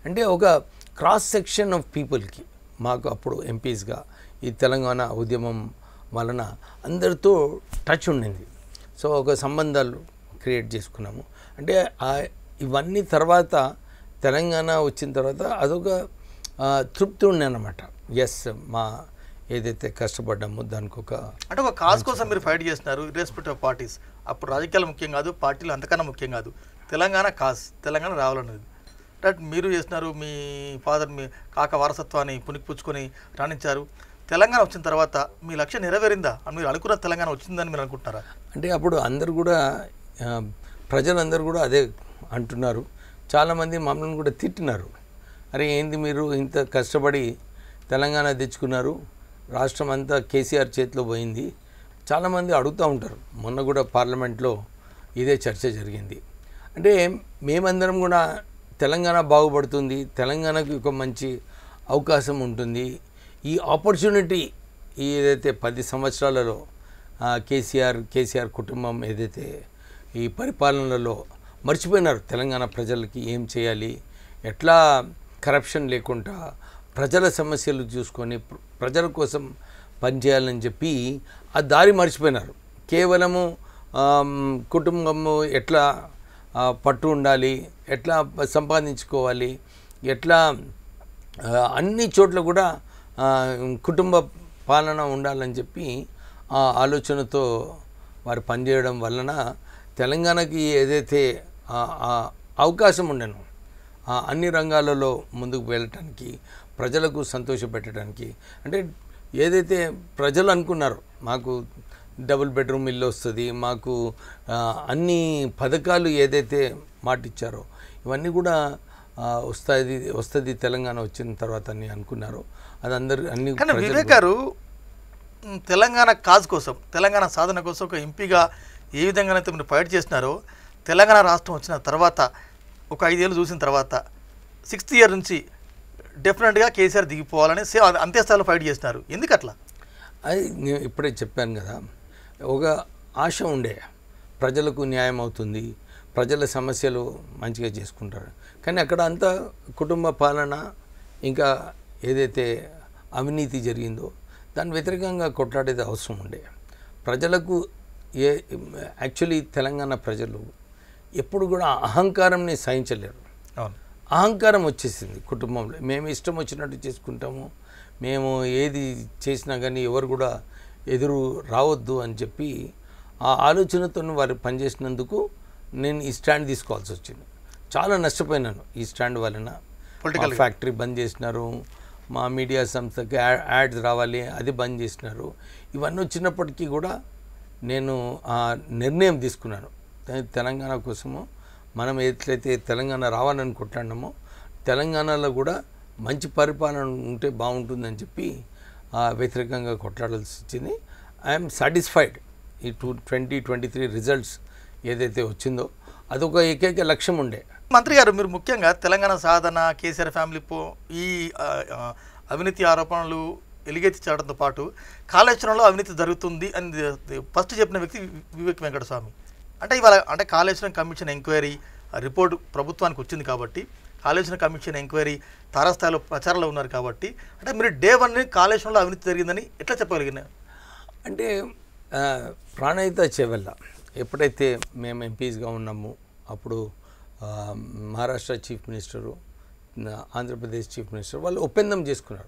అంటే ఒక cross section of పీపుల్కి మాకు అప్పుడు ఎంపీస్గా ఈ తెలంగాణ ఉద్యమం వలన అందరితో టచ్ ఉండింది. సో ఒక సంబంధాలు క్రియేట్ చేసుకున్నాము. అంటే ఇవన్నీ తర్వాత తెలంగాణ వచ్చిన తర్వాత అదొక తృప్తి ఉండే అన్నమాట. ఎస్, మా ఏదైతే కష్టపడ్డామో దానికి అంటే ఒక కాజ్ కోసం మీరు ఫైట్ చేస్తున్నారు, ఇర్రెస్పెక్టివ్ ఆఫ్ పార్టీస్. అప్పుడు రాజకీయాలు ముఖ్యం కాదు, పార్టీలు అంతకన్నా ముఖ్యం కాదు, తెలంగాణ కాజ్, తెలంగాణ రావాలన్నది. బట్ మీరు చేస్తున్నారు, మీ ఫాదర్ మీ కాక వారసత్వాన్ని పుణికిపుచ్చుకొని రాణించారు. తెలంగాణ వచ్చిన తర్వాత మీ లక్ష్యం నెరవేరిందా అని మీరు అనుకున్న తెలంగాణ వచ్చిందని మీరు అనుకుంటున్నారా? అంటే అప్పుడు అందరు కూడా ప్రజలందరూ కూడా అదే అంటున్నారు. చాలామంది మమ్మల్ని కూడా తిట్టినారు. అరే ఏంది మీరు ఇంత కష్టపడి తెలంగాణ తెచ్చుకున్నారు, రాష్ట్రం అంతా కేసీఆర్ చేతిలో పోయింది. చాలామంది అడుగుతూ ఉంటారు. మొన్న కూడా పార్లమెంట్లో ఇదే చర్చ జరిగింది. అంటే మేమందరం కూడా తెలంగాణ బాగుపడుతుంది, తెలంగాణకు ఒక మంచి అవకాశం ఉంటుంది, ఈ ఆపర్చునిటీ ఏదైతే 10 సంవత్సరాలలో కేసీఆర్ కుటుంబం ఏదైతే ఈ పరిపాలనలో మర్చిపోయినారు తెలంగాణ ప్రజలకి ఏం చేయాలి, ఎట్లా కరప్షన్ లేకుండా ప్రజల సమస్యలు చూసుకొని ప్రజల కోసం పనిచేయాలని చెప్పి ఆ దారి మర్చిపోయినారు. కేవలము కుటుంబము ఎట్లా పట్టు ఉండాలి, ఎట్లా సంపాదించుకోవాలి, ఎట్లా అన్ని చోట్ల కూడా కుటుంబ పాలన ఉండాలని చెప్పి ఆ ఆలోచనతో వారు పనిచేయడం వలన తెలంగాణకి ఏదైతే అవకాశం ఉండను అన్ని రంగాలలో ముందుకు వెళ్ళటానికి, ప్రజలకు సంతోషపెట్టడానికి, అంటే ఏదైతే ప్రజలు అనుకున్నారో మాకు డబుల్ బెడ్రూమ్ ఇల్లు వస్తుంది, మాకు అన్ని పథకాలు ఏదైతే మాటిచ్చారో ఇవన్నీ కూడా వస్తుంది తెలంగాణ వచ్చిన తర్వాత అని అనుకున్నారు. అది అందరు అన్ని. కానీ వివేక్ గారు తెలంగాణ కాజ్ కోసం, తెలంగాణ సాధన కోసం ఒక ఎంపీగా ఏ విధంగానైతే మీరు ఫైట్ చేస్తున్నారో, తెలంగాణ రాష్ట్రం వచ్చిన తర్వాత ఒక 5 ఏళ్ళు చూసిన తర్వాత 6th ఇయర్ నుంచి డెఫినెట్గా కేసీఆర్ దిగిపోవాలని అంతే స్థాయిలో ఫైట్ చేస్తున్నారు. ఎందుకు అట్లా? అది నేను ఇప్పుడే చెప్పాను కదా, ఒక ఆశ ఉండే ప్రజలకు న్యాయం అవుతుంది, ప్రజల సమస్యలు మంచిగా చేసుకుంటారు. కానీ అక్కడ అంతా కుటుంబ పాలన, ఇంకా ఏదైతే అవినీతి జరిగిందో దాని వ్యతిరేకంగా కొట్లాడేది అవసరం ఉండే. ప్రజలకు యాక్చువల్లీ తెలంగాణ ప్రజలు ఎప్పుడు కూడా అహంకారంని సహించలేరు. అహంకారం వచ్చేసింది కుటుంబంలో. మేము ఇష్టం వచ్చినట్టు చేసుకుంటాము, మేము ఏది చేసినా కానీ ఎవరు కూడా ఎదురు రావద్దు అని చెప్పి ఆ ఆలోచనతో వారు పనిచేసినందుకు నేను ఈ స్టాండ్ తీసుకోవాల్సి వచ్చింది. చాలా నష్టపోయినాను ఈ స్టాండ్ వలన. ఫ్యాక్టరీ బంద్ చేసినారు, మా మీడియా సంస్థకి యాడ్స్ రావాలి అది బంద్ చేసినారు. ఇవన్నీ వచ్చినప్పటికీ కూడా నేను ఆ నిర్ణయం తీసుకున్నాను. తెలంగాణ కోసము మనం ఎట్లయితే తెలంగాణ రావాలని కొట్లాడినామో తెలంగాణలో కూడా మంచి పరిపాలన ఉంటే బాగుంటుందని చెప్పి వ్యతిరేకంగా కొట్లాడాల్సి వచ్చింది. I'm satisfied. ఈ 2023 రిజల్ట్స్ ఏదైతే వచ్చిందో అదొక ఏకైక లక్ష్యం ఉండే. మంత్రి గారు, మీరు ముఖ్యంగా తెలంగాణ సాధన, కేసీఆర్ ఫ్యామిలీ ఈ అవినీతి ఆరోపణలు ఎలుగెత్తి చేయడంతో పాటు కాళేశ్వరంలో అవినీతి జరుగుతుంది అని ఫస్ట్ చెప్పిన వ్యక్తి వివేక్ వెంకటస్వామి. అంటే ఇవాళ అంటే కాళేశ్వరం కమిషన్ ఎంక్వైరీ రిపోర్టు ప్రభుత్వానికి వచ్చింది కాబట్టి, కాళేశ్వరం కమిషన్ ఎంక్వైరీ తారాస్థాయిలో ప్రచారంలో ఉన్నారు కాబట్టి, అంటే మీరు డే 1 కాళేశ్వరంలో అవినీతి జరిగిందని ఎట్లా చెప్పగలిగినారు? అంటే ప్రాణహిత చేవెళ్ళ ఎప్పుడైతే మేము ఎంపీస్గా ఉన్నామో అప్పుడు Maharashtra chief minister, Andhra Pradesh chief minister వాళ్ళు ఒప్పందం చేసుకున్నారు.